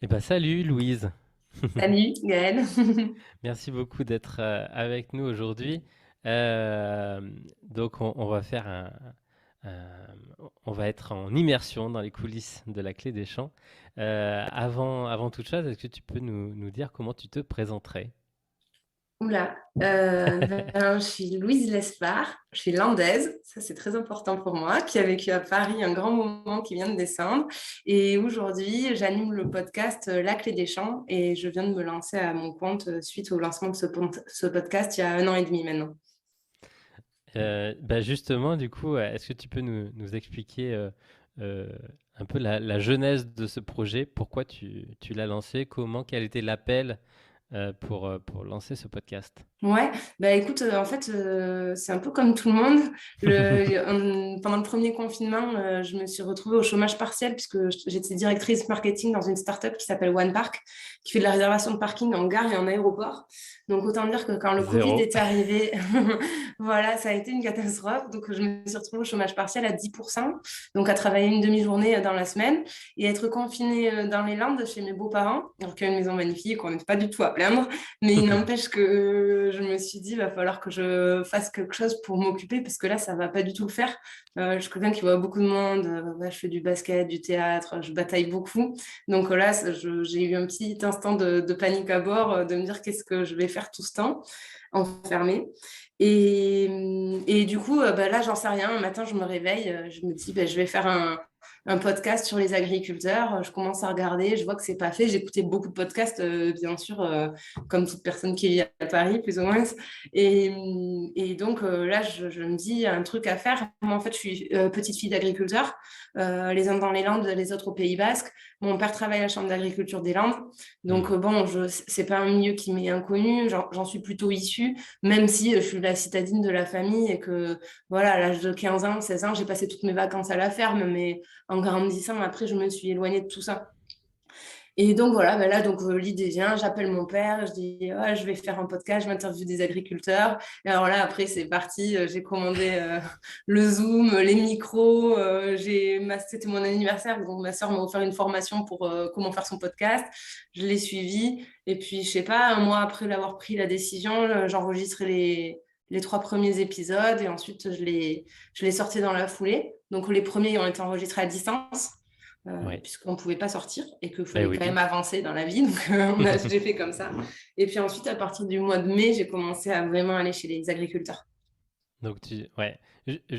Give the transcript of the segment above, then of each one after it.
Eh ben, salut Louise. Salut Gaëlle. Merci beaucoup d'être avec nous aujourd'hui. Euh, on va faire un- on va être en immersion dans les coulisses de la Clé des Champs. Avant toute chose, est-ce que tu peux nous dire comment tu te présenterais? Oula, je suis Louise Lespard, je suis landaise, ça c'est très important pour moi, qui a vécu à Paris un grand moment qui vient de descendre. Et aujourd'hui, j'anime le podcast La Clé des Champs et je viens de me lancer à mon compte suite au lancement de ce podcast il y a un an et demi maintenant. Justement, du coup, est-ce que tu peux nous expliquer euh, un peu la genèse de ce projet? Pourquoi tu l'as lancé? Comment? Quel était l'appel pour lancer ce podcast? Ouais, bah écoute, en fait, c'est un peu comme tout le monde. Pendant le premier confinement, je me suis retrouvée au chômage partiel puisque j'étais directrice marketing dans une startup qui s'appelle OnePark, qui fait de la réservation de parking en gare et en aéroport. Donc autant dire que quand le Covid Zéro. est arrivé, voilà, ça a été une catastrophe. Donc je me suis retrouvée au chômage partiel à 10%, donc à travailler une demi-journée dans la semaine et être confinée dans les Landes chez mes beaux-parents, alors qu'il y a une maison magnifique, on n'est pas du tout à plaindre. Mais il n'empêche que je me suis dit, il va falloir que je fasse quelque chose pour m'occuper parce que là, ça ne va pas du tout le faire. Je suis quelqu'un qui voit beaucoup de monde. Ouais, je fais du basket, du théâtre, je bataille beaucoup. Donc là, j'ai eu un petit instant de panique à bord, de me dire qu'est-ce que je vais faire tout ce temps enfermée. Et du coup, là, j'en sais rien. Un matin, je me réveille, je me dis, je vais faire un podcast sur les agriculteurs. Je commence à regarder, je vois que c'est pas fait. J'écoutais beaucoup de podcasts, bien sûr, comme toute personne qui vit à Paris, plus ou moins. Et donc là, je me dis un truc à faire. Moi, en fait, je suis petite fille d'agriculteur, les uns dans les Landes, les autres au Pays Basque. Mon père travaille à la Chambre d'agriculture des Landes. Donc Hmm. bon, c'est pas un milieu qui m'est inconnu. J'en suis plutôt issue, même si je suis la citadine de la famille et que, voilà, à l'âge de 15 ans, 16 ans, j'ai passé toutes mes vacances à la ferme, mais en grandissant, après, je me suis éloignée de tout ça. Et donc voilà, là, donc l'idée vient, j'appelle mon père, je dis, ouais, je vais faire un podcast, je m'interviewe des agriculteurs. Et alors là, après, c'est parti, j'ai commandé le Zoom, les micros, c'était mon anniversaire, donc ma soeur m'a offert une formation pour comment faire son podcast. Je l'ai suivi. Et puis, je sais pas, un mois après l'avoir pris la décision, j'enregistrais les trois premiers épisodes et ensuite, je les sortais dans la foulée. Donc, les premiers ont été enregistrés à distance Ouais. puisqu'on ne pouvait pas sortir et qu'il Eh fallait quand oui. même avancer dans la vie. Donc, j'ai fait comme ça. Et puis ensuite, à partir du mois de mai, j'ai commencé à vraiment aller chez les agriculteurs. Ouais.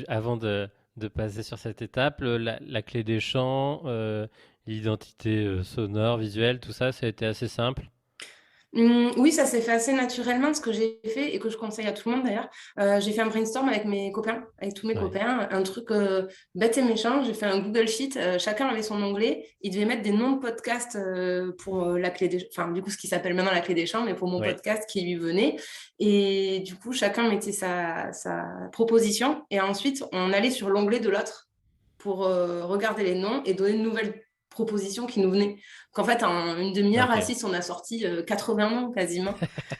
Avant de passer sur cette étape, la clé des champs, l'identité sonore, visuelle, tout ça, ça a été assez simple. Oui, ça s'est fait assez naturellement. Ce que j'ai fait et que je conseille à tout le monde d'ailleurs, j'ai fait un brainstorm avec mes copains, avec tous mes Ouais. copains, un truc bête et méchant. J'ai fait un Google Sheet, chacun avait son onglet. Ils devaient mettre des noms de podcasts pour la clé des, enfin du coup ce qui s'appelle maintenant la clé des champs, mais pour mon Ouais. podcast qui lui venait. Et du coup, chacun mettait sa proposition et ensuite on allait sur l'onglet de l'autre pour regarder les noms et donner de nouvelles propositions qui nous venaient. Qu'en fait, en une demi-heure à Ok. 6, on a sorti 80 noms quasiment.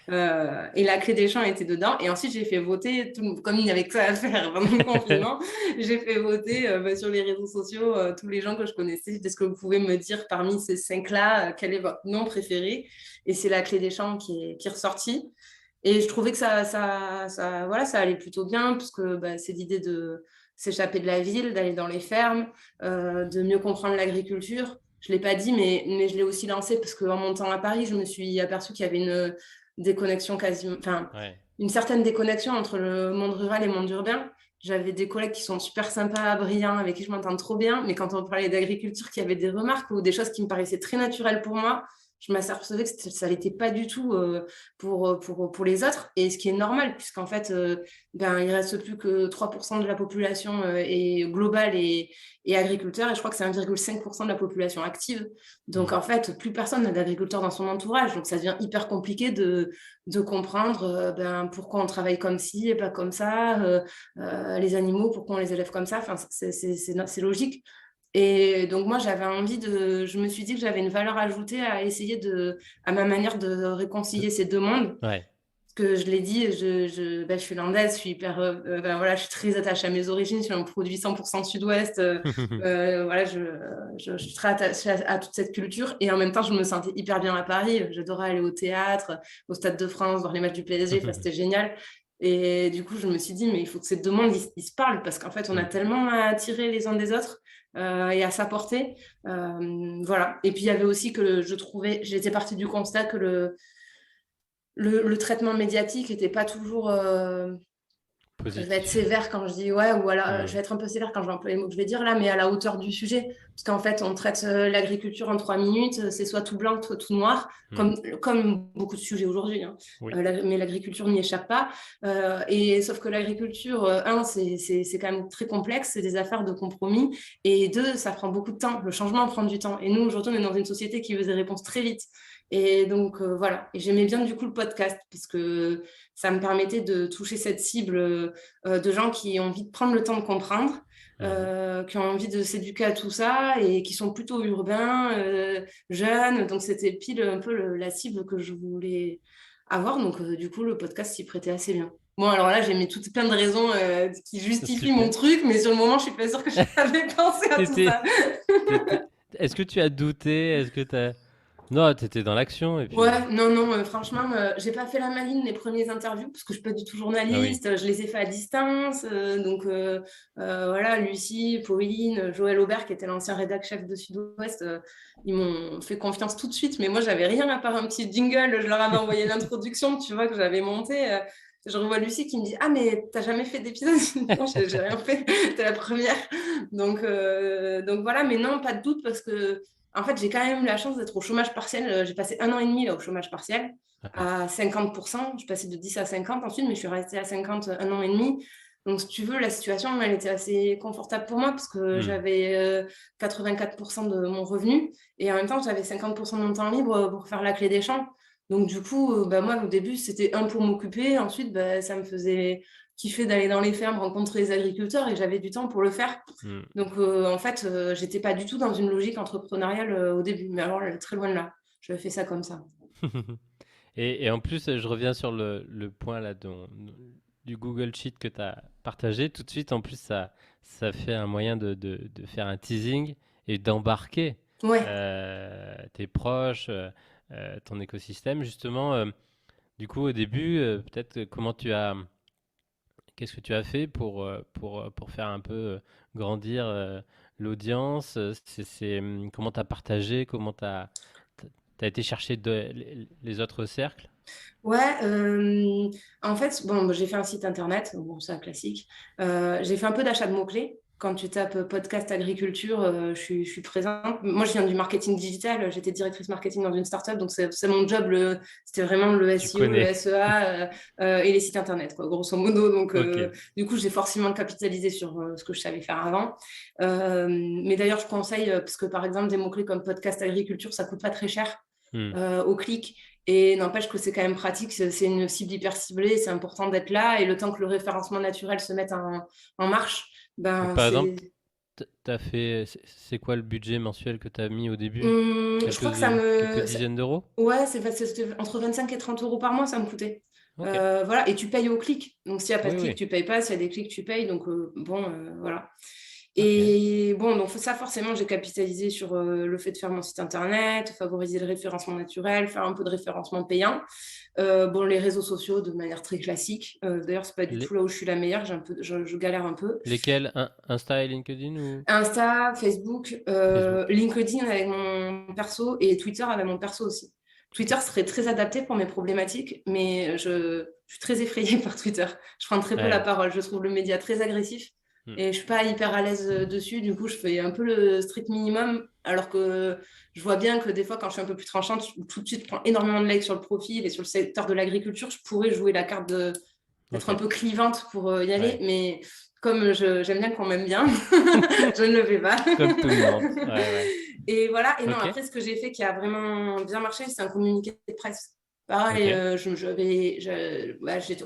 Et la clé des champs était dedans. Et ensuite, j'ai fait voter, comme il n'y avait que ça à faire pendant le confinement, j'ai fait voter sur les réseaux sociaux tous les gens que je connaissais. Est-ce que vous pouvez me dire parmi ces cinq-là, quel est votre nom préféré? Et c'est la clé des champs qui est ressortie. Et je trouvais que voilà, ça allait plutôt bien, parce que c'est l'idée de s'échapper de la ville, d'aller dans les fermes, de mieux comprendre l'agriculture. Je ne l'ai pas dit, mais je l'ai aussi lancé parce qu'en montant à Paris, je me suis aperçue qu'il y avait une déconnexion quasiment, enfin, Ouais. une certaine déconnexion entre le monde rural et le monde urbain. J'avais des collègues qui sont super sympas, brillants, avec qui je m'entends trop bien, mais quand on parlait d'agriculture, qui avaient des remarques ou des choses qui me paraissaient très naturelles pour moi, je m'apercevais que ça n'était pas du tout pour les autres. Et ce qui est normal, puisqu'en fait, il reste plus que 3% de la population est globale et agriculteur, et je crois que c'est 1,5% de la population active. Donc Hmm. en fait, plus personne n'a d'agriculteur dans son entourage. Donc ça devient hyper compliqué de comprendre pourquoi on travaille comme ci et pas comme ça, les animaux, pourquoi on les élève comme ça. Enfin, c'est logique. Et donc moi, je me suis dit que j'avais une valeur ajoutée à essayer à ma manière de réconcilier ces deux mondes. Ouais. que je l'ai dit, je suis landaise, je suis hyper, voilà, je suis très attachée à mes origines, je suis un produit 100% sud-ouest, voilà, je suis très attachée à toute cette culture et en même temps, je me sentais hyper bien à Paris. J'adorais aller au théâtre, au Stade de France, voir les matchs du PSG, enfin, c'était génial. Et du coup, je me suis dit, mais il faut que ces deux mondes, ils se parlent parce qu'en fait, on a tellement à tirer les uns des autres et à s'apporter. Voilà. Et puis, il y avait aussi que je trouvais, j'étais partie du constat que le traitement médiatique n'était pas toujours. Je vais être Positif. sévère quand je dis ouais, ou alors je vais être un peu sévère quand je vais employer les mots que je vais dire là, mais à la hauteur du sujet. Parce qu'en fait, on traite l'agriculture en 3 minutes, c'est soit tout blanc, soit tout noir, comme beaucoup de sujets aujourd'hui. Hein. Oui. Mais l'agriculture n'y échappe pas. Et sauf que l'agriculture, c'est quand même très complexe, c'est des affaires de compromis. Et deux, ça prend beaucoup de temps. Le changement prend du temps. Et nous, aujourd'hui, on est dans une société qui veut des réponses très vite. Et donc, voilà. Et j'aimais bien du coup le podcast parce que ça me permettait de toucher cette cible de gens qui ont envie de prendre le temps de comprendre, qui ont envie de s'éduquer à tout ça et qui sont plutôt urbains, jeunes. Donc, c'était pile un peu la cible que je voulais avoir. Donc, du coup, le podcast s'y prêtait assez bien. Bon, alors là, j'ai mis toutes plein de raisons qui justifient mon Super. truc, mais sur le moment, je suis pas sûre que j'avais pensé à tout T'étais- ça. Est-ce que tu as douté? Est-ce que t'as... Non, t'étais dans l'action et puis... Ouais, non, non, franchement, j'ai pas fait la maline les premiers interviews parce que je suis pas du tout Ah oui. journaliste, je les ai fait à distance. Donc voilà, Lucie, Pauline, Joël Aubert, qui était l'ancien rédac chef de Sud-Ouest, ils m'ont fait confiance tout de suite, mais moi j'avais rien à part un petit jingle, je leur avais envoyé l'introduction, tu vois, que j'avais monté. Je revois Lucie qui me dit: Ah, mais t'as jamais fait d'épisode? Non, j'ai rien fait, t'es la première. Donc voilà, mais non, pas de doute parce que. En fait, j'ai quand même eu la chance d'être au chômage partiel. J'ai passé 1 an et demi là, au chômage partiel Ah oui. à 50%. Je passais de 10 à 50 ensuite, mais je suis restée à 50 1 an et demi. Donc, si tu veux, la situation, elle était assez confortable pour moi parce que j'avais 84% de mon revenu et en même temps, j'avais 50% de mon temps libre pour faire la clé des champs. Donc, du coup, moi, au début, c'était pour m'occuper. Ensuite, ça me faisait kiffer d'aller dans les fermes, rencontrer les agriculteurs et j'avais du temps pour le faire. Donc, en fait, j'étais pas du tout dans une logique entrepreneuriale au début. Mais alors, très loin de là. Je fais ça comme ça. Et en plus, je reviens sur le point là du Google Sheet que tu as partagé. Tout de suite, en plus, ça fait un moyen de faire un teasing et d'embarquer Ouais. tes proches, ton écosystème. Justement, du coup, au début, peut-être qu'est-ce que tu as fait pour faire un peu grandir l'audience? Comment tu as partagé? Comment tu as été chercher les autres cercles? Ouais, en fait, bon, j'ai fait un site internet, bon, c'est un classique. J'ai fait un peu d'achat de mots-clés. Quand tu tapes podcast agriculture, je suis présente. Moi, je viens du marketing digital. J'étais directrice marketing dans une startup, donc c'est mon job. C'était vraiment le Tu SEO, le connais. SEA et les sites internet, quoi, grosso modo. Donc, Ok. du coup, j'ai forcément capitalisé sur ce que je savais faire avant. Mais d'ailleurs, je conseille, parce que par exemple, des mots-clés comme podcast agriculture, ça coûte pas très cher Hmm. au clic. Et n'empêche que c'est quand même pratique, c'est une cible hyper ciblée, c'est important d'être là. Et le temps que le référencement naturel se mette en marche, Et ben par exemple, c'est. t'as fait, c'est quoi le budget mensuel que tu as mis au début? Je crois que ça Quelques me. dizaines d'euros? Ouais, c'était entre 25 et 30 euros par mois, ça me coûtait. Ok. Voilà, et tu payes au clic. Donc s'il n'y a pas Oui, de clic, oui. tu payes pas. S'il y a des clics, tu payes. Donc bon, voilà. Ok. Et bon, donc ça, forcément, j'ai capitalisé sur le fait de faire mon site internet, favoriser le référencement naturel, faire un peu de référencement payant. Bon, les réseaux sociaux de manière très classique. D'ailleurs, c'est pas du Les- tout là où je suis la meilleure. Je galère un peu. lesquels? Insta et LinkedIn ou Insta, Facebook, Facebook? LinkedIn avec mon perso et Twitter avec mon perso aussi. Twitter serait très adapté pour mes problématiques, mais je suis très effrayée par Twitter. Je prends très peu la Ouais. parole. Je trouve le média très agressif Hmm. et je suis pas hyper à l'aise dessus. Du coup, je fais un peu le strict minimum, alors que je vois bien que des fois, quand je suis un peu plus tranchante, tout de suite, je prends énormément de likes sur le profil et sur le secteur de l'agriculture. Je pourrais jouer la carte d'être un Ok. peu clivante pour y aller, Ouais. mais comme j'aime bien qu'on m'aime bien, je ne le fais pas. Comme tout le monde. Ouais, ouais. Et voilà, et non, Ok. après, ce que j'ai fait qui a vraiment bien marché, c'est un communiqué de presse. Pareil, Ok.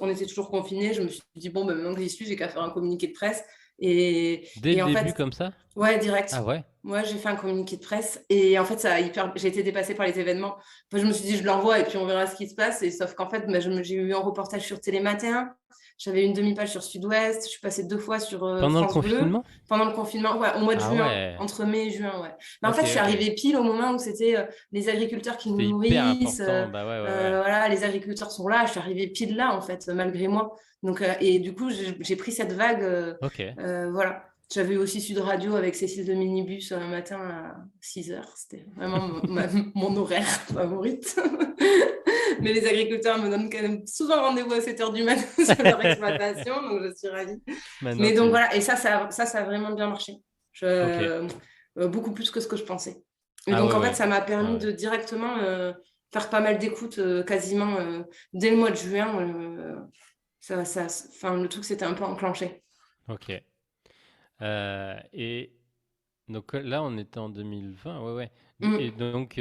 on était toujours confinés, je me suis dit, bon, maintenant que j'y suis, j'ai qu'à faire un communiqué de presse. Dès le Et en début, fait, comme ça? ouais, Ah direct. ouais? Moi, j'ai fait un communiqué de presse et en fait, j'ai été dépassée par les événements. Enfin, je me suis dit, je l'envoie et puis on verra ce qui se passe. Et sauf qu'en fait, bah, j'ai eu un reportage sur Télématin. J'avais une demi-page sur Sud-Ouest. Je suis passée 2 fois sur Pendant le France Bleu confinement? pendant le confinement, ouais, au mois de Ah juin, ouais. entre mai et juin, ouais. Mais en Ok, fait, je suis ok. arrivée pile au moment où c'était les agriculteurs qui nous C'était hyper nourrissent. important. Bah ouais, ouais, ouais. Voilà, les agriculteurs sont là. Je suis arrivée pile là, en fait, malgré moi. Donc, et du coup, j'ai pris cette vague. Ok. Voilà. J'avais aussi Sud Radio avec Cécile de Minibus un matin à 6 heures. C'était vraiment mon horaire favorite. Mais les agriculteurs me donnent quand même souvent rendez-vous à 7 heures du matin sur leur exploitation, donc je suis ravie. Maintenant, Mais donc tu... voilà, et ça a vraiment bien marché. Ok. Beaucoup plus que ce que je pensais. Et Ah donc ouais, en fait, ouais. ça m'a Ouais, permis ouais. de directement faire pas mal d'écoutes quasiment dès le mois de juin. Enfin, le truc s'était un peu enclenché. Ok. Et donc là, on était en 2020, ouais, ouais. Et Mm. donc,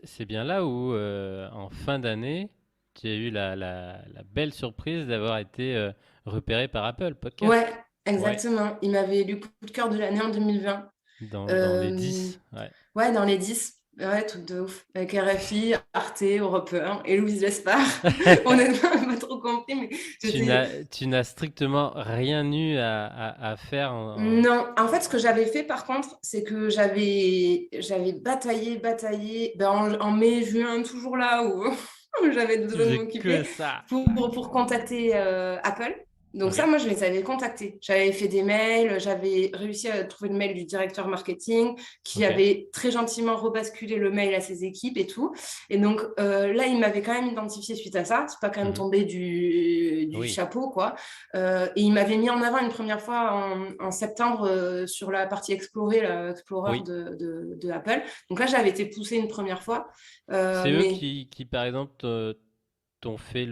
c'est bien là où, en fin d'année, tu as eu la belle surprise d'avoir été repéré par Apple Ouais, Podcast. Ouais, exactement. Il m'avait élu coup de cœur de l'année en 2020. dans les Euh, 10. Ouais. ouais, dans les 10. Ouais, truc de ouf. Avec RFI, Arte, Europe 1 et Louise Lespard. Honnêtement, j'ai pas trop compris, mais j'étais. Tu n'as strictement rien eu à faire Non, en fait, ce que j'avais fait par contre, c'est que j'avais bataillé ben, en mai, juin, toujours là où, où j'avais Tu besoin de faisais que m'occuper ça. pour contacter Apple. Donc Ok. ça, moi, je les avais contactés. J'avais fait des mails, j'avais réussi à trouver le mail du directeur marketing qui Ok. avait très gentiment rebasculé le mail à ses équipes et tout. Et donc là, il m'avait quand même identifié suite à ça. C'est pas quand même Mhm. tombé du Oui. chapeau, quoi. Et il m'avait mis en avant une première fois en septembre sur la partie Explorer, l'Explorer Oui. de Apple. Donc là, j'avais été poussée une première fois. C'est eux Mais qui, par exemple, t'ont fait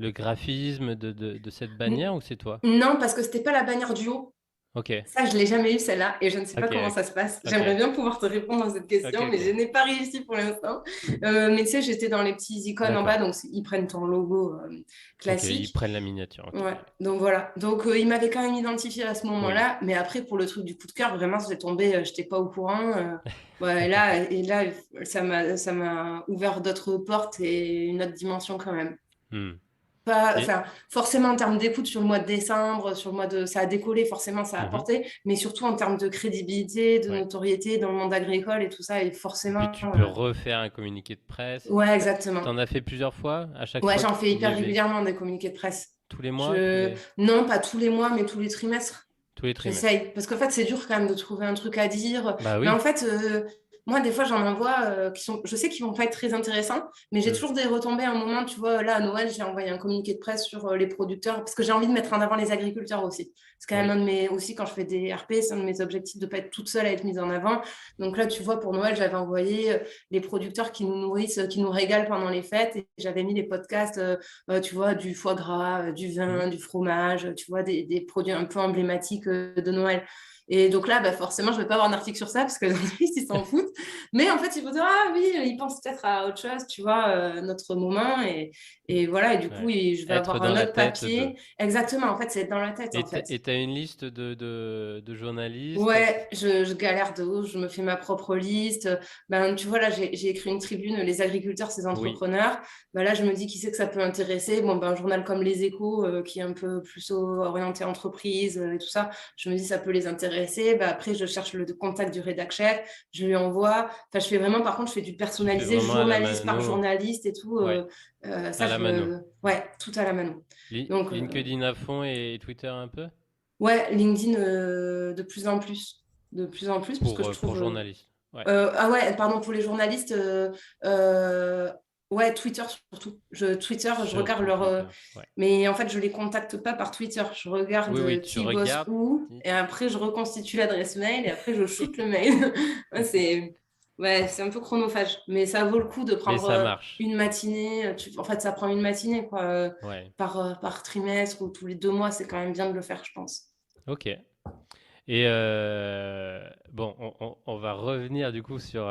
le graphisme de cette bannière ou c'est toi? non, parce que c'était pas la bannière du haut. Ok, Ça, je l'ai jamais eu, celle-là, et je ne sais pas ok, comment ça se passe. ok, J'aimerais bien pouvoir te répondre à cette ok, question, mais je ok. n'ai pas réussi pour l'instant. Mais tu sais, j'étais dans les petits icônes en bas, D'accord. donc ils prennent ton logo Ok, ils classique. prennent la miniature. Ok, Ouais, ok. donc voilà. Donc il m'avait quand même identifié à ce Oui. moment-là, mais après pour le truc du coup de cœur, vraiment c'était tombé, j'étais pas au courant. Ouais, et là, ça m'a ouvert d'autres portes et une autre dimension quand même. Hmm. Pas, Et enfin, forcément en termes d'écoute sur le mois de décembre, sur le mois de, ça a décollé, forcément ça a mhm, apporté, mais surtout en termes de crédibilité, de ouais. notoriété dans le monde agricole et tout ça, et Et puis forcément, tu peux refaire un communiqué de presse. ouais, exactement. T'en as fait plusieurs fois, à chaque Ouais, fois j'en fais qu'il y hyper avait régulièrement des communiqués de presse. tous les mois, tous les Non, pas tous les mois, mais tous les trimestres. tous les trimestres. J'essaye, parce qu'en fait, c'est dur quand même de trouver un truc à dire. Bah Mais en oui. fait, moi, des fois, j'en envoie je sais qu'ils vont pas être très intéressants, mais j'ai Hmm. toujours des retombées à un moment. Tu vois, là, à Noël, j'ai envoyé un communiqué de presse sur les producteurs, parce que j'ai envie de mettre en avant les agriculteurs aussi. C'est quand même Oui. un de mes, aussi, quand je fais des RP, c'est un de mes objectifs de pas être toute seule à être mise en avant. Donc là, tu vois, pour Noël, j'avais envoyé les producteurs qui nous nourrissent, qui nous régalent pendant les fêtes, et j'avais mis les podcasts, tu vois, du foie gras, du Hmm. vin, du fromage, tu vois, des produits un peu emblématiques de Noël. Et donc là, bah forcément, je ne vais pas avoir un article sur ça parce que les journalistes, ils s'en foutent. Mais en fait, ils vont dire, ah oui, ils pensent peut-être à autre chose, tu vois, notre moment. Et voilà, et du coup, Ouais. je vais Être avoir dans un la autre tête de. papier. Exactement, en fait, c'est être dans la tête, en fait. Et t'as une liste de journalistes Ouais, je galère de ouf, je me fais ma propre liste. Ben, tu vois, là, j'ai écrit une tribune, les agriculteurs, ces Oui. entrepreneurs. Ben, là, je me dis qui c'est que ça peut intéresser. Bon, ben, un journal comme Les Échos, qui est un peu plus orienté entreprise et tout ça, je me dis ça peut les intéresser. Ben, après, je cherche le contact du rédac chef, je lui envoie. Enfin, je fais vraiment, par contre, je fais du Tu fais personnalisé, vraiment à la journaliste par mano. journaliste et tout. Ouais, Ça, à la mano. ouais, tout à la mano. Donc, LinkedIn à fond et Twitter un peu ouais, LinkedIn de plus en plus. De plus en plus, parce que je pour trouve. journalistes. Ouais. Ah ouais, pardon, pour les journalistes, euh, ouais, Twitter surtout. Twitter, je regarde Surtout leur. Twitter. Ouais. Mais en fait, je les contacte pas par Twitter. Je regarde Oui, oui, tu qui bosse regardes. où, et après, je reconstitue l'adresse mail, et après, je shoot le mail. Ouais, c'est un peu chronophage, mais ça vaut le coup de Mais prendre ça marche. une matinée. En fait, ça prend une matinée, quoi, Ouais. par trimestre ou tous les 2 mois. C'est quand même bien de le faire, je pense. Ok. Et bon, on va revenir du coup sur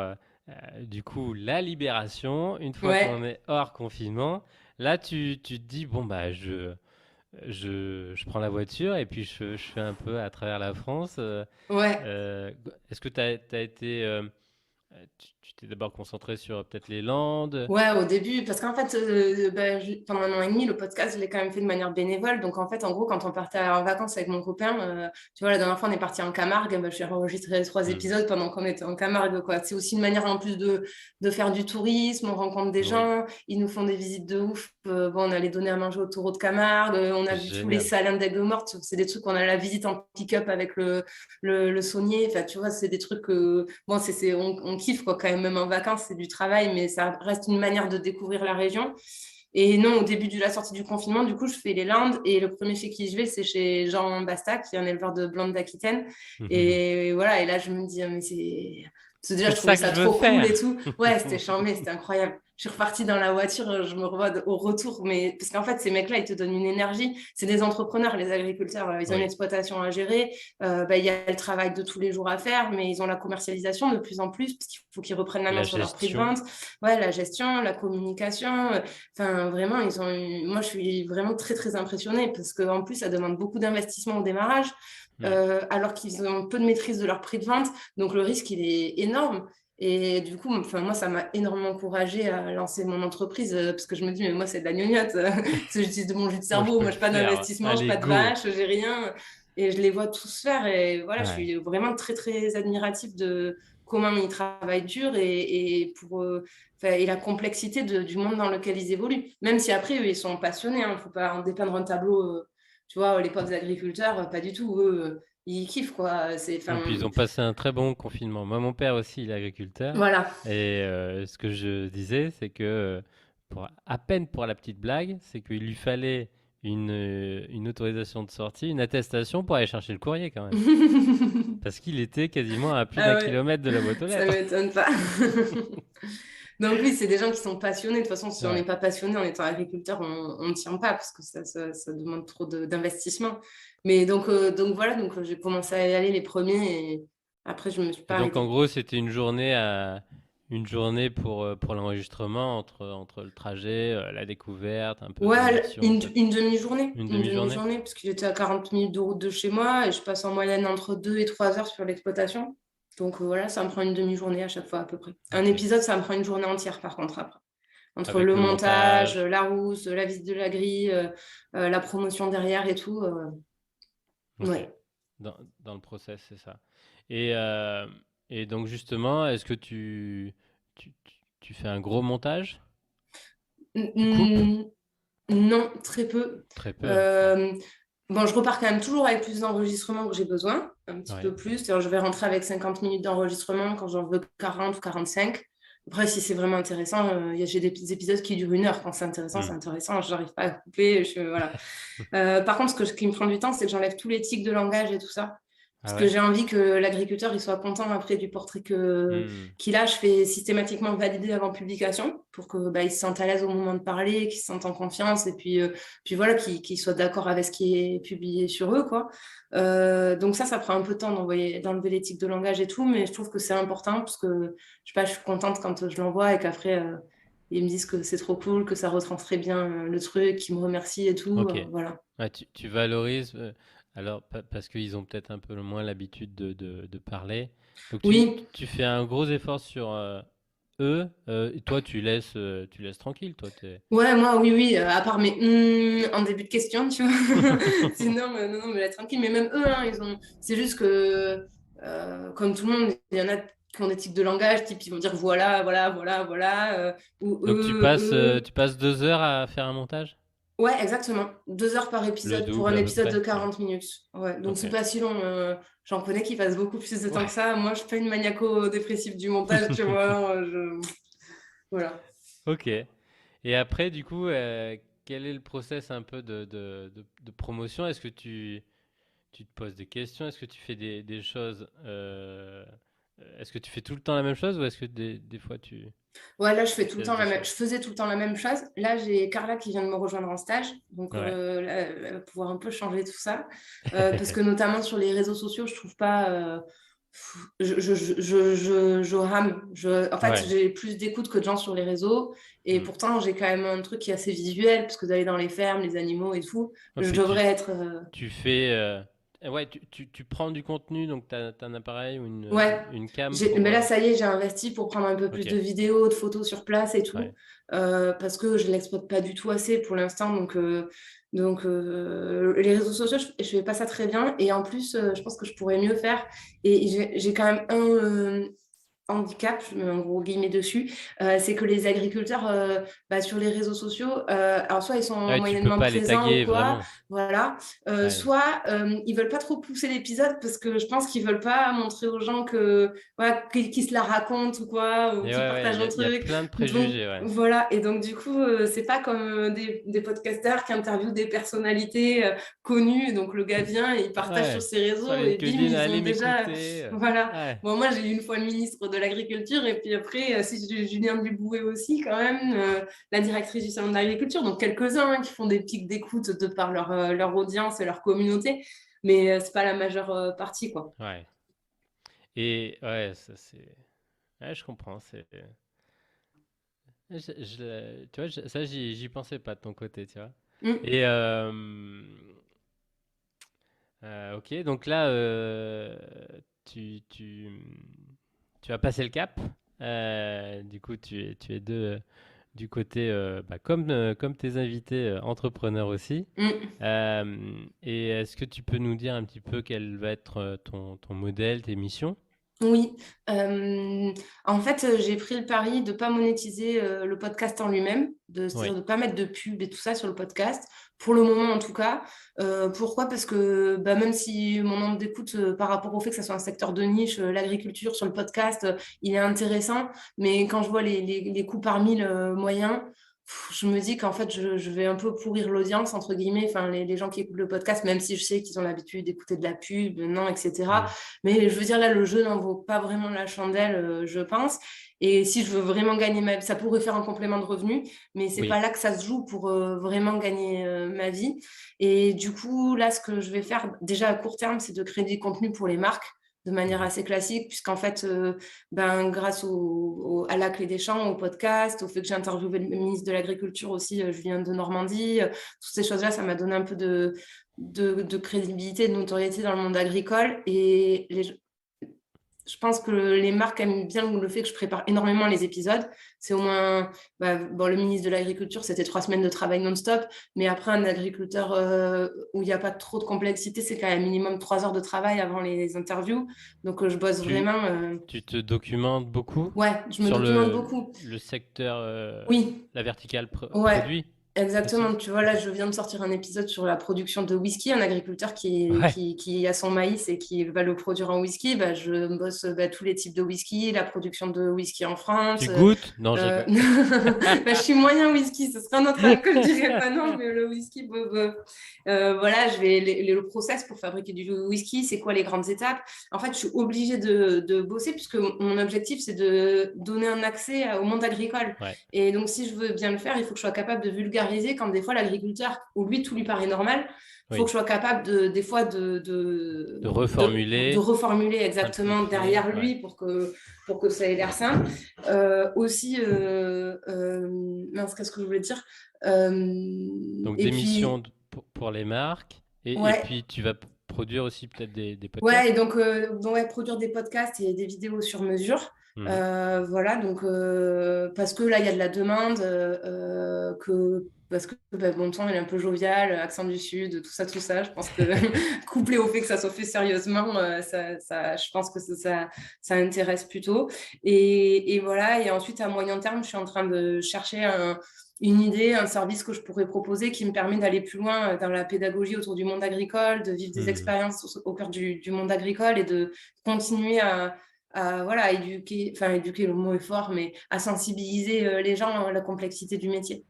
du coup la libération. Une fois qu'on Ouais. est hors confinement, là tu te dis bon bah je prends la voiture et puis je fais un peu à travers la France. Ouais. Est-ce que tu as été, tu t'es d'abord concentré sur peut-être les Landes? Ouais, au début, parce qu'en fait, bah, pendant 1 an et demi, le podcast, je l'ai quand même fait de manière bénévole. Donc, en fait, en gros, quand on partait en vacances avec mon copain, tu vois, la dernière fois, on est parti en Camargue, bah, je suis enregistré 3 épisodes pendant qu'on était en Camargue, quoi. C'est aussi une manière, en plus, de faire du tourisme, on rencontre des Oui, gens, ils nous font des visites de ouf. Bon, on allait donner à manger au taureau de Camargue, on a vu tous les génial. salins d'Aigues-Mortes. C'est des trucs qu'on a la visite en pick-up avec le saunier. Enfin, tu vois, c'est des trucs que, bon, on kiffe, quoi, quand même, même en vacances, c'est du travail, mais ça reste une manière de découvrir la région. Et non, au début de la sortie du confinement, du coup, je fais les Landes et le premier chez qui je vais, c'est chez Jean Basta, qui est un éleveur de blancs d'Aquitaine. Et voilà, et là, je me dis, mais parce que déjà, C'est je trouvais ça que ça je veux trop cool et faire. tout. Ouais, c'était charmé, c'était incroyable. Je suis repartie dans la voiture, je me revois au retour, mais parce qu'en fait, ces mecs-là, ils te donnent une énergie. C'est des entrepreneurs, les agriculteurs, ils ont une Oui, exploitation à gérer. Il y a le travail de tous les jours à faire, mais ils ont la commercialisation de plus en plus, parce qu'il faut qu'ils reprennent la main la sur leur prix de gestion. vente. Ouais, la gestion, la communication. Enfin, vraiment, moi, je suis vraiment très, très impressionnée, parce qu'en plus, ça demande beaucoup d'investissement au démarrage, Hmm. alors qu'ils ont peu de maîtrise de leur prix de vente. Donc, le risque, il est énorme. Et du coup, enfin, moi, ça m'a énormément encouragée à lancer mon entreprise parce que je me dis, mais moi, c'est de la gnognotte. Parce que j'utilise de mon jus de Moi, je cerveau. peux Moi, le je n'ai pas faire. d'investissement, je n'ai Allez, pas de go. vache, j'ai rien. Et je les vois tous faire. Et voilà, je Ouais. suis vraiment très, très admirative de comment ils travaillent dur et la complexité du monde dans lequel ils évoluent. Même si après, eux, ils sont passionnés. Il ne faut pas en dépeindre un tableau. Tu vois, les pauvres agriculteurs, pas du tout. Eux, ils kiffent, quoi. Et puis ils ont passé un très bon confinement. Moi, mon père aussi, il est agriculteur. Voilà. Et ce que je disais, c'est que à peine pour la petite blague, c'est qu'il lui fallait une autorisation de sortie, une attestation pour aller chercher le courrier quand même. Parce qu'il était quasiment à plus Ah d'un ouais, kilomètre de la boîte aux ça lettres. m'étonne pas. Donc oui, c'est des gens qui sont passionnés. De toute façon, si on n'est Ouais. pas passionné en étant agriculteur, on ne tient pas parce que ça demande trop d'investissement. Mais donc voilà, donc j'ai commencé à y aller les premiers et après, je ne me suis Et pas donc en arrêtée. gros, c'était une journée pour l'enregistrement entre le trajet, la découverte, un peu Ouais, d'immersion, peut-être une demi-journée, une une demi-journée. demi-journée, parce qu'il était à 40 minutes de route de chez moi et je passe en moyenne entre 2 et 3 heures sur l'exploitation. Donc voilà, ça me prend une demi-journée à chaque fois à peu près. Un Ok. épisode, ça me prend une journée entière par contre après. Entre Avec le le montage, montage. la rousse, la visite de la grille, la promotion derrière et tout. Ok. Ouais. Dans le process, c'est ça. Et, euh, et donc justement, est-ce que tu fais un gros montage? Tu coupes? Mm, non, très peu. Très peu. Ouais. Euh, bon, je repars quand même toujours avec plus d'enregistrements que j'ai besoin, un petit Ouais. peu plus. C'est-à-dire, je vais rentrer avec 50 minutes d'enregistrement quand j'en veux 40 ou 45. Après, si c'est vraiment intéressant, j'ai des épisodes qui durent 1 heure. Quand c'est intéressant, Hmm. c'est intéressant. Je n'arrive pas à couper. Voilà. Par contre, ce qui me prend du temps, c'est que j'enlève tous les tics de langage et tout ça. Ah Parce que ouais? j'ai envie que l'agriculteur il soit content après du portrait Hmm. qu'il a. Je fais systématiquement valider avant publication pour que il se sente à l'aise au moment de parler, qu'il se sente en confiance et puis voilà, qu'il soit d'accord avec ce qui est publié sur eux, quoi. Donc ça prend un peu de temps d'enlever les tics de langage et tout, mais je trouve que c'est important parce que je sais pas, je suis contente quand je l'envoie et qu'après ils me disent que c'est trop cool, que ça retranscrit bien le truc, qu'ils me remercient et tout. Ok. Voilà. Ouais, tu valorises, alors parce qu'ils ont peut-être un peu moins l'habitude de parler. Donc Oui, tu fais un gros effort sur eux, et toi tu laisses tranquille, toi t'es. ouais, moi, oui, oui, à part mes en début de question, tu vois. Sinon, non, non, mais là, tranquille. Mais même eux, hein, c'est juste que, comme tout le monde, il y en a qui ont des tics de langage, type, ils vont dire voilà, voilà, voilà, voilà, ou Donc eux. tu passes 2 heures à faire un montage? Ouais, exactement. 2 heures par Le épisode pour double un à peu épisode de près? Ouais. 40 minutes. Ouais, donc c'est Ok. pas si long. J'en connais qui passent beaucoup plus de temps que Ouais. ça. Moi, je suis pas une maniaco-dépressive du montage, tu vois. Voilà. Ok. Et après, du coup, quel est le process un peu de promotion? Est-ce que tu te poses des questions? Est-ce que tu fais des choses est-ce que tu fais tout le temps la même chose ou est-ce que des fois Ouais, là, tu testes des je choses? faisais tout le temps la même chose. Là, j'ai Carla qui vient de me rejoindre en stage. Donc, Ouais. là, elle va pouvoir un peu changer tout ça. Parce que notamment sur les réseaux sociaux, je trouve pas. Je rame. En fait, Ouais. j'ai plus d'écoute que de gens sur les réseaux. Et Mm. pourtant, j'ai quand même un truc qui est assez visuel, parce que d'aller dans les fermes, les animaux et tout, Ouais, je puis devrais être. tu fais. Ouais, tu prends du contenu, donc tu as un appareil ou Ouais. une cam pour. Mais là, ça y est, j'ai investi pour prendre un peu plus Ok, de vidéos, de photos sur place et ouais. tout, parce que je ne l'exploite pas du tout assez pour l'instant. Les réseaux sociaux, je ne fais pas ça très bien. Et en plus, je pense que je pourrais mieux faire. Et j'ai quand même handicap, je mets un gros guillemets dessus, c'est que les agriculteurs, sur les réseaux sociaux, alors soit ils sont Ouais, tu peux moyennement pas les présents ou taguer quoi, vraiment. voilà, Ouais. soit ils veulent pas trop pousser l'épisode parce que je pense qu'ils veulent pas montrer aux gens que voilà, qu'ils se la racontent ou quoi, ou Et qu'ils ouais, partagent un il y a truc. plein de Donc préjugés, ouais. voilà, et donc du coup, c'est pas comme des podcasteurs qui interviewent des personnalités connues. Donc le gars vient et il partage sur Ouais. ses Sur réseaux et bim, LinkedIn, ils ont allez déjà, m'écouter. voilà. Ouais. Bon, moi, j'ai eu une fois le ministre de l'Agriculture et puis après, si j'ai Julien Dubouet aussi, quand même, la directrice du Salon de l'Agriculture. Donc, quelques-uns qui font des pics d'écoute de par leur audience et leur communauté, mais c'est pas la majeure partie, quoi. Ouais. Et ouais, ça c'est. Ouais, je comprends. Tu vois, ça, j'y pensais pas de ton côté, tu vois. Mm. Et ok, donc là, tu, tu, tu as passé le cap. Du coup, tu es du côté, comme tes invités, entrepreneurs aussi. Mm. Et est-ce que tu peux nous dire un petit peu quel va être ton modèle, tes missions? Oui, en fait, j'ai pris le pari de ne pas monétiser le podcast en lui-même, c'est-à-dire Oui. de ne pas mettre de pub et tout ça sur le podcast, pour le moment en tout cas. Pourquoi? Parce que même si mon nombre d'écoutes par rapport au fait que ça soit un secteur de niche, l'agriculture sur le podcast, il est intéressant, mais quand je vois les coûts par mille moyens, je me dis qu'en fait, je vais un peu pourrir l'audience, entre guillemets, enfin, les gens qui écoutent le podcast, même si je sais qu'ils ont l'habitude d'écouter de la pub, non, etc. Mm. Mais je veux dire, là, le jeu n'en vaut pas vraiment la chandelle, je pense. Et si je veux vraiment gagner ma vie, ça pourrait faire un complément de revenu, mais c'est pas Oui. là que ça se joue pour vraiment gagner ma vie. Et du coup, là, ce que je vais faire, déjà à court terme, c'est de créer des contenus pour les marques de manière Mhm. assez classique, puisqu'en fait, grâce à la Clé des Champs, au podcast, au fait que j'ai interviewé le ministre de l'Agriculture aussi, Julien de Normandie, toutes ces choses-là, ça m'a donné un peu de crédibilité, de notoriété dans le monde agricole. Et je pense que les marques aiment bien le fait que je prépare énormément les épisodes. C'est au moins, le ministre de l'Agriculture, c'était 3 semaines de travail non-stop. Mais après, un agriculteur où il n'y a pas trop de complexité, c'est quand même minimum 3 heures de travail avant les interviews. Donc, je bosse Tu, vraiment. tu te documentes beaucoup Ouais, je me sur documente beaucoup. le secteur, Oui, la verticale ouais, produit exactement. aussi? Tu vois, là, je viens de sortir un épisode sur la production de whisky. Un agriculteur Ouais. qui a son maïs et qui va le produire en whisky. Je bosse tous les types de whisky, la production de whisky en France. Tu goûtes? Non, je rigole. Je suis moyen whisky, ce serait un autre alcool, je dirais pas non, mais le whisky, voilà, le process pour fabriquer du whisky, c'est quoi les grandes étapes? En fait, je suis obligée de bosser puisque mon objectif, c'est de donner un accès au monde agricole. Ouais. Et donc, si je veux bien le faire, il faut que je sois capable de vulgariser quand des fois l'agriculteur, ou lui, tout lui paraît normal. Il faut que Oui. je sois capable des fois De de reformuler, reformuler exactement simplifier. derrière Ouais. lui pour que ça ait l'air simple. Aussi, mince, qu'est-ce que je voulais dire? Donc Et des puis, missions pour les marques. Et ouais, puis tu vas produire aussi peut-être des ouais, et podcasts. donc ouais, produire des podcasts et des vidéos sur mesure. Mhm. Voilà, donc parce que là, il y a de la demande, parce que mon ton il est un peu jovial, accent du Sud, tout ça, tout ça. Je pense que couplé au fait que ça soit fait sérieusement, je pense que ça intéresse plutôt. Et voilà, et ensuite, à moyen terme, je suis en train de chercher une idée, un service que je pourrais proposer qui me permet d'aller plus loin dans la pédagogie autour du monde agricole, de vivre des Mhm. expériences au cœur du monde agricole et de continuer voilà, éduquer, enfin éduquer, le mot est fort, mais à sensibiliser les gens à la complexité du métier.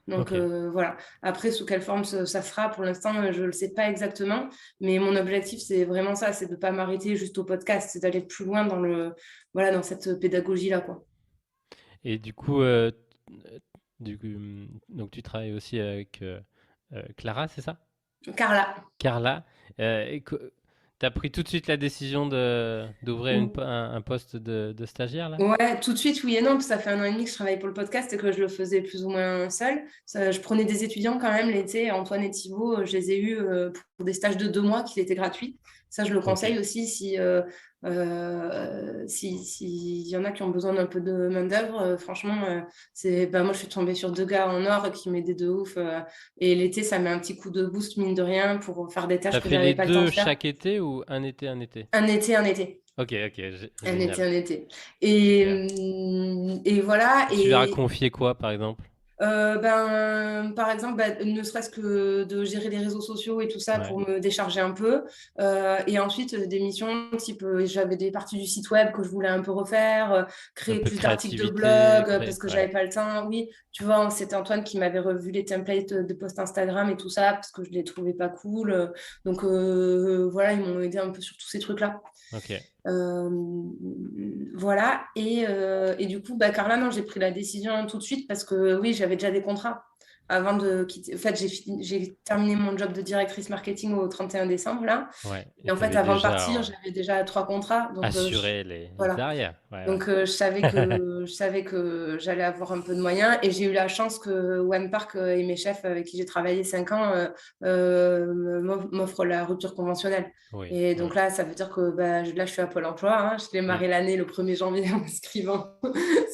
Donc Ok. voilà. Après, sous quelle forme ça sera, pour l'instant, je ne le sais pas exactement. Mais mon objectif, c'est vraiment ça, c'est de ne pas m'arrêter juste au podcast, c'est d'aller plus loin voilà, dans cette pédagogie-là, quoi. Et du coup, donc tu travailles aussi avec Clara, c'est ça? Carla. Carla. T'as pris tout de suite la décision d'ouvrir un poste de stagiaire là? Ouais, tout de suite, oui et non, parce que ça fait 1 an et demi que je travaille pour le podcast et que je le faisais plus ou moins seule. Je prenais des étudiants quand même l'été, Antoine et Thibaut, je les ai eus pour des stages de 2 mois qui étaient gratuits. Ça, je le Ok. conseille aussi s'il y en a qui ont besoin d'un peu de main-d'œuvre. Franchement, moi, je suis tombée sur 2 gars en or qui m'aidaient de ouf. Et l'été, ça met un petit coup de boost, mine de rien, pour faire des tâches T'as que fait j'avais les pas le temps de deux faire. chaque été ou un été, un été? Un été, un été. Ok, ok, Un été, génial. un été. Super. Et voilà. Et tu leur as confié quoi, par exemple? Par exemple, ne serait-ce que de gérer les réseaux sociaux et tout ça Ouais, pour me décharger un peu. Et ensuite, des missions type, j'avais des parties du site web que je voulais un peu refaire, un créer peu de plus d'articles de créativité, blog parce que ouais, j'avais pas le temps. Oui, tu vois, c'était Antoine qui m'avait revu les templates de posts Instagram et tout ça parce que je les trouvais pas cool. Donc voilà, ils m'ont aidé un peu sur tous ces trucs-là. ok. Euh, voilà. Et du coup, Carla, non, j'ai pris la décision tout de suite parce que oui, j'avais déjà des contrats avant de quitter. En fait, j'ai terminé mon job de directrice marketing au 31 décembre, là. Ouais, et Et en tu fait, avais avant de déjà partir, j'avais déjà 3 contrats. Donc, assuré les voilà. arrières. Ouais, Donc, je savais que j'allais avoir un peu de moyens et j'ai eu la chance que One Park et mes chefs avec qui j'ai travaillé 5 ans m'offrent la rupture conventionnelle. Oui, Et oui. donc là, ça veut dire que là, je suis à Pôle emploi. Hein. Je Mm. démarré l'année le 1er janvier en m'inscrivant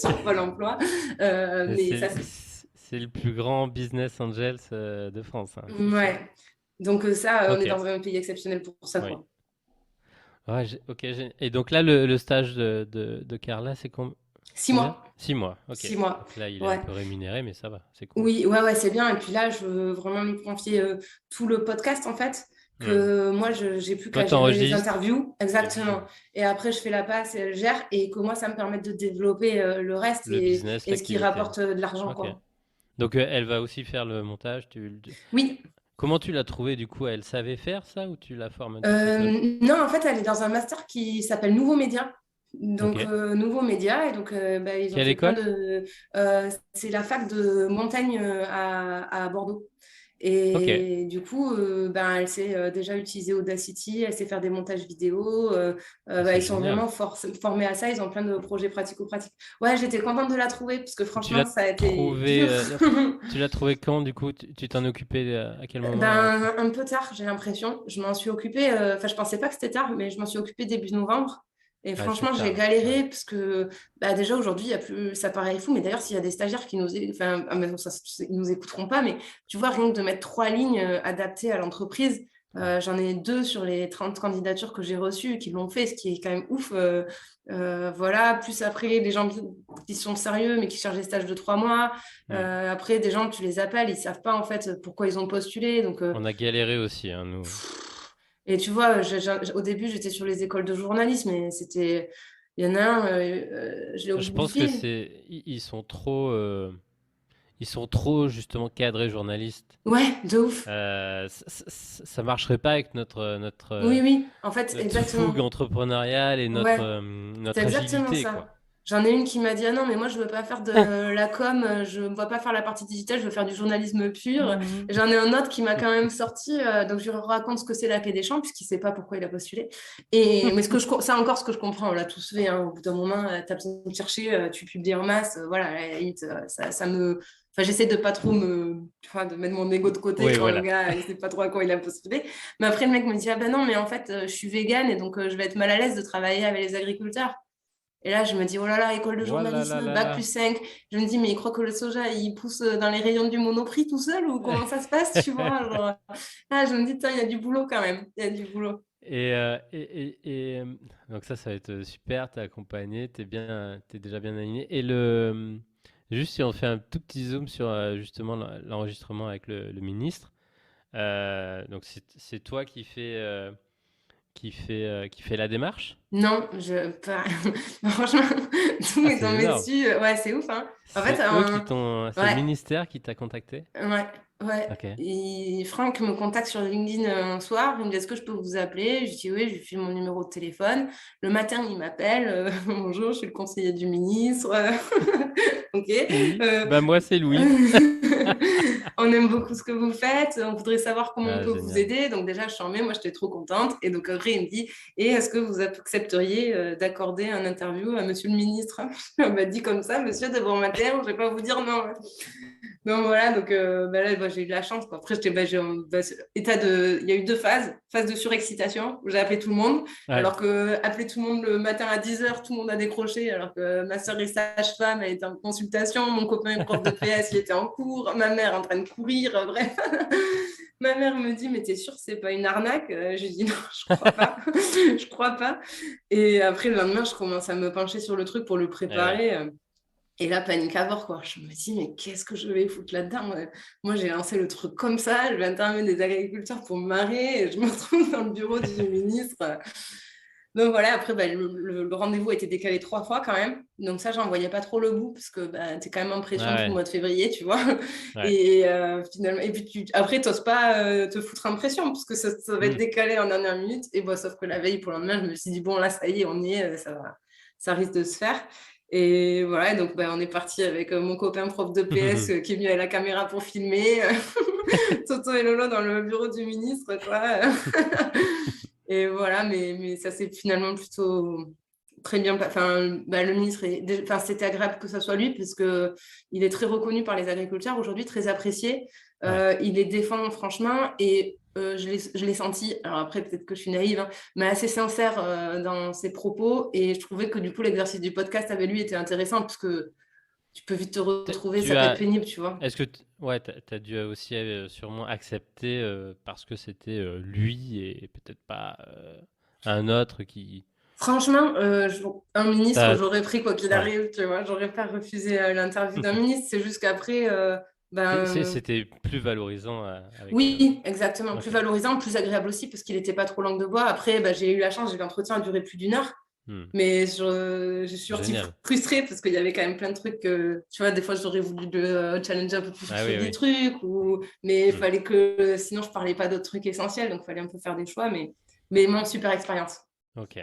sur Pôle emploi. Et Mais ça, c'est le plus grand business angels de France, hein, c'est sûr. ouais. Donc ça, on Ok, est dans un pays exceptionnel pour ça, oui. quoi. Ouais, ok, et donc là, le stage de Carla, c'est Six combien? mois. 6 mois, ok. 6 mois. Donc là, il est un Ouais. peu rémunéré, mais ça va, c'est cool. Oui, ouais, c'est bien. Et puis là, je veux vraiment lui confier tout le podcast, en fait, Mm. que moi, j'ai plus Toi, qu'à gérer les t'enregistres interviews. et lui, Exactement. Et après, je fais la passe et elle gère. Et que moi, ça me permet de développer le reste le business, et ce qui l'activité. rapporte de l'argent, Ok. quoi. Donc elle va aussi faire le montage. Oui. Comment tu l'as trouvée du coup? Elle savait faire ça ou tu l'as formée un petit peu seule? Non, en fait, elle est dans un master qui s'appelle Nouveaux Médias. Ok. Donc, Nouveaux Médias. Et donc, ils ont Quelle fait plein école? de. C'est la fac de Montaigne à Bordeaux. Ok. Et du coup, elle sait déjà utiliser Audacity, elle sait faire des montages vidéo. Ah, c'est Ils sont génial. vraiment formés à ça. Ils ont plein de projets pratico-pratiques. Ouais, j'étais contente de la trouver parce que Tu franchement, l'as ça a été trouvée, dur. tu l'as trouvée quand du coup? Tu t'en es occupé à quel moment? Un peu tard, j'ai l'impression. Je m'en suis occupée. Enfin, je pensais pas que c'était tard, mais je m'en suis occupée début novembre. Et Ouais, c'est franchement, j'ai tard. Ouais. galéré parce que déjà aujourd'hui, il y a plus, ça paraît fou. Mais d'ailleurs, s'il y a des stagiaires qui enfin, mais bon, ils nous écouteront pas. Mais tu vois, rien que de mettre 3 lignes adaptées à l'entreprise, Ouais. j'en ai 2 sur les 30 candidatures que j'ai reçues qui l'ont fait, ce qui est quand même ouf. Voilà. Plus après, les gens qui sont sérieux, mais qui cherchent des stages de 3 mois. Mm. Après, des gens, tu les appelles, ils savent pas en fait pourquoi ils ont postulé. Donc, On a galéré aussi, hein, nous. et tu vois, au début, j'étais sur les écoles de journalisme et c'était. Il y en a un, je l'ai au Je bout du pense que fil. ils sont trop justement cadrés journalistes. Ouais, de ouf. Ça marcherait pas avec Oui, oui, en fait, notre fougue exactement. entrepreneuriale et Ouais, c'est notre exactement agilité, ça. quoi. J'en ai une qui m'a dit, ah non, mais moi, je veux pas faire de la com, je ne vois pas faire la partie digitale, je veux faire du journalisme pur. J'en ai un autre qui m'a quand même sorti, donc je lui raconte ce que c'est la Paix des Champs, puisqu'il ne sait pas pourquoi il a postulé. Mais ça encore, ce que je comprends, on l'a tous fait, hein, au bout d'un moment, tu as besoin de chercher, tu publies en masse, voilà, à la limite, ça me. Enfin, j'essaie de pas trop de mettre mon ego de côté Oui, quand le voilà. gars, il sait pas trop à quoi il a postulé. Mais après, le mec me dit, ah ben non, mais en fait, je suis végane et donc je vais être mal à l'aise de travailler avec les agriculteurs. Et là, je me dis, oh là là, école de Voilà, là, journalisme, là, bac là. plus 5. Je me dis, mais il croit que le soja, il pousse dans les rayons du Monoprix tout seul ou comment ça se passe, tu vois genre, je me dis, il y a du boulot quand même. Il y a du boulot. Donc ça va être super, t'es accompagné, t'es déjà bien aligné. Juste si on fait un tout petit zoom sur justement l'enregistrement avec le ministre, donc c'est toi qui fait la démarche? Non, franchement, tout Ah, m'est c'est tombé énorme. dessus. Ouais, c'est ouf, hein. En fait, C'est le ouais, ministère qui t'a contacté? ouais, ouais. Ok. Et Franck me contacte sur LinkedIn un soir. Il me dit, est-ce que je peux vous appeler? Je dis oui, je lui file mon numéro de téléphone. Le matin, il m'appelle. Bonjour, je suis le conseiller du ministre. Ok. Oui. Euh, Bah moi c'est Louise. on aime beaucoup ce que vous faites, on voudrait savoir comment on Ah, peut vous génial. aider. Donc déjà, je suis en mai, moi, j'étais trop contente. Et donc après, il me dit, et est-ce que vous accepteriez d'accorder un interview à monsieur le ministre? On m'a dit comme ça, monsieur, devant ma terre, je vais pas vous dire non. Donc voilà, donc là, j'ai eu de la chance, quoi. Après, il y a eu 2 phases. Phase de surexcitation, où j'ai appelé tout le monde, Ouais. alors que appeler tout le monde le matin à 10h, tout le monde a décroché, alors que ma soeur est sage-femme, elle était en consultation, mon copain est prof de PS, il était en cours, ma mère en train de courir, bref. Ma mère me dit, mais t'es sûre que c'est pas une arnaque? Je lui dis, non, je crois pas. Je crois pas. Et après, le lendemain, je commence à me pencher sur le truc pour le Ouais, ouais. préparer. Et là, panique à bord, quoi. Je me dis, mais qu'est-ce que je vais foutre là-dedans? Moi, j'ai lancé le truc comme ça. Je vais interviewer des agriculteurs pour me marrer. Et je me retrouve dans le bureau du ministre. Donc voilà, après, le rendez-vous a été décalé 3 fois quand même. Donc ça, j'en voyais pas trop le bout parce que t'es quand même en Ouais, pression tout le ouais. mois de février, tu vois. Ouais. Et finalement, et puis après, t'oses pas te foutre en pression parce que ça va être Hmm. décalé en dernière minute. Et bon, sauf que la veille pour le lendemain, je me suis dit, bon, là, ça y est, on y est, ça risque de se faire. Et voilà, donc on est parti avec mon copain prof de PS qui est venu avec la caméra pour filmer, Toto et Lolo dans le bureau du ministre, quoi. Et voilà, mais ça s'est finalement plutôt très bien. Enfin, le ministre, enfin, c'était agréable que ça soit lui, parce que il est très reconnu par les agriculteurs aujourd'hui, très apprécié. Ouais. Il les défend franchement, et je l'ai senti, alors après, peut-être que je suis naïve, hein, mais assez sincère dans ses propos. Et je trouvais que du coup, l'exercice du podcast avec lui était intéressant, parce que tu peux vite te retrouver, ça Tu peut être as, pénible, tu vois. est-ce que, ouais, t'as dû aussi sûrement accepter parce que c'était lui et peut-être pas un autre qui. Franchement, un ministre, T'as, j'aurais pris quoi qu'il ouais. arrive, tu vois. J'aurais pas refusé l'interview d'un ministre. C'est juste qu'après, C'était plus valorisant avec. oui, exactement. Plus Ok. valorisant, plus agréable aussi, parce qu'il n'était pas trop langue de bois. Après, j'ai eu la chance, l'entretien a duré plus d'1 heure. Hmm. Mais je suis sortie Génial. frustrée parce qu'il y avait quand même plein de trucs que, tu vois, des fois, j'aurais voulu le challenger un peu plus Ah sur oui, des oui. trucs, mais il Hmm. fallait que, sinon, je parlais pas d'autres trucs essentiels, donc il fallait un peu faire des choix. Mais bon, super expérience. Ok.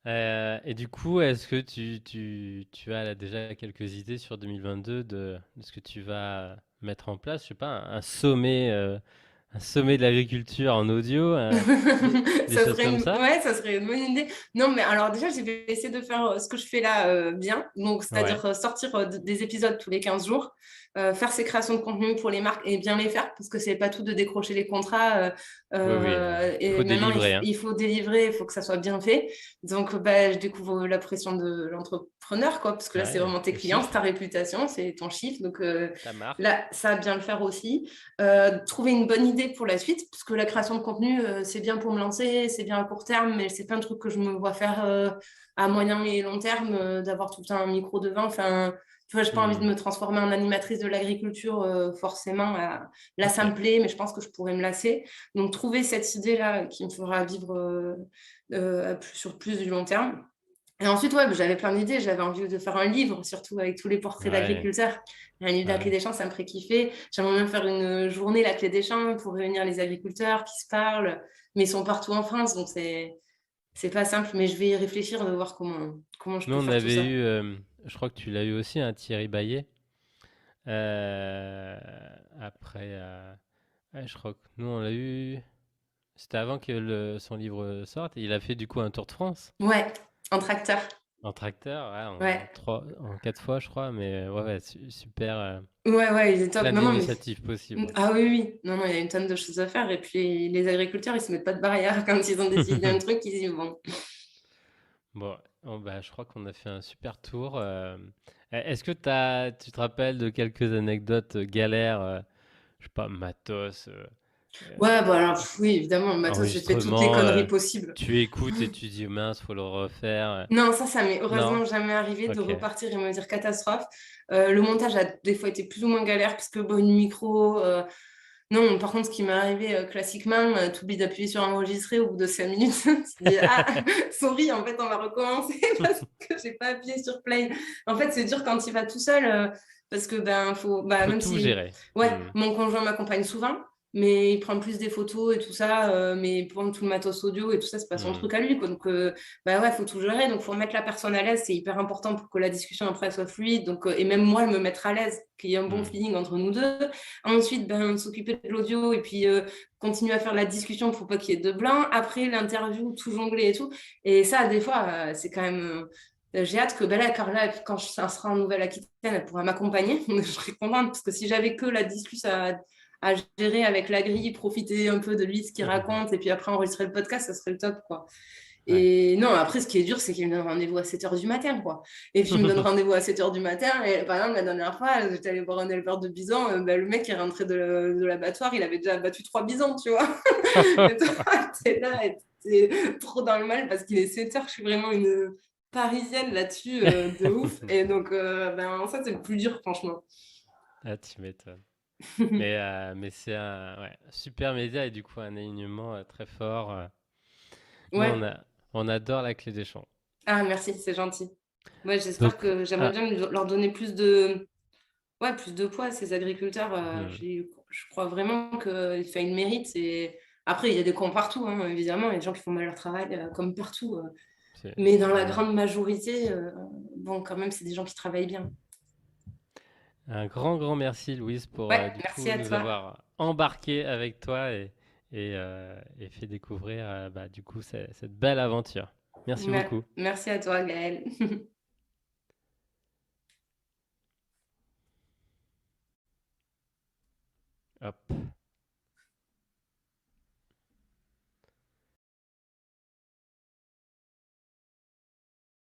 Et du coup, est-ce que tu as là déjà quelques idées sur 2022 de ce que tu vas mettre en place? Je sais pas, un sommet de l'agriculture en audio, des choses comme ça? Ouais, ça serait une bonne idée. Non, mais alors déjà, j'ai essayé de faire ce que je fais là bien. Donc, Ouais, c'est-à-dire sortir des épisodes tous les 15 jours, faire ces créations de contenu pour les marques et bien les faire, parce que c'est pas tout de décrocher les contrats. oui, oui. Il Et faut maintenant, délivrer, hein. il faut délivrer, il faut que ça soit bien fait. Donc, je découvre la pression de l'entrepreneur, quoi, parce que là, c'est Ouais, vraiment tes le clients, c'est ta chiffre, réputation, c'est ton chiffre. Donc, ta marque. là, ça va bien le faire aussi. Trouver une bonne idée pour la suite, parce que la création de contenu, c'est bien pour me lancer, c'est bien à court terme, mais c'est pas un truc que je me vois faire à moyen et long terme, d'avoir tout le temps un micro devant. Enfin, tu vois, j'ai pas envie de Hmm. me transformer en animatrice de l'agriculture forcément. Là, ça Ok. me plaît, mais je pense que je pourrais me lasser. Donc, trouver cette idée-là qui me fera vivre sur plus du long terme. Et ensuite, ouais, j'avais plein d'idées. J'avais envie de faire un livre, surtout avec tous les portraits Ouais, d'agriculteurs. Un livre de la clé ouais. des champs, ça me ferait kiffer. J'aimerais même faire une journée la clé des champs pour réunir les agriculteurs qui se parlent, mais ils sont partout en France, donc c'est pas simple. Mais je vais y réfléchir, de voir comment je Nous, peux on faire tout avait ça. eu, je crois que tu l'as eu aussi, un Thierry Baillet. Euh, après, ouais, je crois que nous, on l'a eu. C'était avant que son livre sorte. Et il a fait du coup un tour de France Ouais, en tracteur. en tracteur, ouais, Ouais. en 4 fois, je crois. Mais ouais, ouais, super. Ouais, ouais, il est top. Plein Non, non, mais d'initiatives possibles. ah oui, oui. Non, non, il y a une tonne de choses à faire. Et puis les agriculteurs, ils se mettent pas de barrière quand ils ont décidé un truc, ils y vont. Bon, bah, je crois qu'on a fait un super tour. Est-ce que tu te rappelles de quelques anecdotes galères, je sais pas, matos, Ouais, bah alors, oui, évidemment, matos, j'ai fait toutes les enregistrement, conneries possibles. tu écoutes et tu dis mince, faut le refaire. Non, ça m'est Non? heureusement jamais arrivé de Ok. repartir et me dire catastrophe. Le montage a des fois été plus ou moins galère, puisque bon, une micro. Non, par contre, ce qui m'est arrivé classiquement, tu oublies d'appuyer sur enregistrer au bout de 5 minutes. Tu dis, ah, sorry, en fait, on va recommencer parce que j'ai pas appuyé sur play. En fait, c'est dur quand il va tout seul, parce que, Faut même tout si, gérer. ouais, Hmm. mon conjoint m'accompagne souvent. mais il prend plus des photos et tout ça, mais pour tout le matos audio et tout ça, c'est pas son Hmm. truc à lui, quoi. Donc, bah ouais, faut tout gérer. Donc, faut mettre la personne à l'aise, c'est hyper important pour que la discussion après soit fluide. Donc, et même moi, me mettre à l'aise, qu'il y ait un bon Hmm. feeling entre nous deux. Ensuite, ben, s'occuper de l'audio et puis continuer à faire la discussion pour pas qu'il y ait de blanc. Après, l'interview, tout jongler et tout. Et ça, des fois, c'est quand même. J'ai hâte que ben là, Carla, quand ça sera en Nouvelle-Aquitaine, elle pourra m'accompagner. Je serais contente parce que si j'avais que la discussion à gérer avec la grille, profiter un peu de lui, ce qu'il raconte, et puis après enregistrer le podcast, ça serait le top, quoi. Ouais. Et non, après, ce qui est dur, c'est qu'il me donne rendez-vous à 7 h du matin, quoi. Et puis, il me donne rendez-vous à 7 h du matin. Et par exemple, la dernière fois, j'étais allée voir un éleveur de bisons. Ben, le mec est rentré de l'abattoir, il avait déjà abattu 3 bisons, tu vois. Et toi, t'es là, et t'es trop dans le mal parce qu'il est 7 h. Je suis vraiment une parisienne là-dessus, de ouf. Et donc, ben, ça, c'est le plus dur, franchement. Ah, tu m'étonnes. Mais c'est un ouais, super média et du coup un alignement très fort. Nous, Ouais. on adore la clé des champs. Ah, merci, c'est gentil. Ouais, Donc, j'espère que j'aimerais ah, bien leur donner ouais, plus de poids à ces agriculteurs. hmm, Je crois vraiment qu'ils le méritent. Et après, il y a des cons partout, hein, évidemment. Il y a des gens qui font mal leur travail, comme partout. Mais dans c'est la normal. grande majorité, bon, quand même, c'est des gens qui travaillent bien. Un grand, grand merci, Louise, pour Ouais, du merci coup à nous toi. avoir embarqués avec toi et fait découvrir bah, du coup cette belle aventure. Merci beaucoup. Merci à toi, Gaëlle. Hop.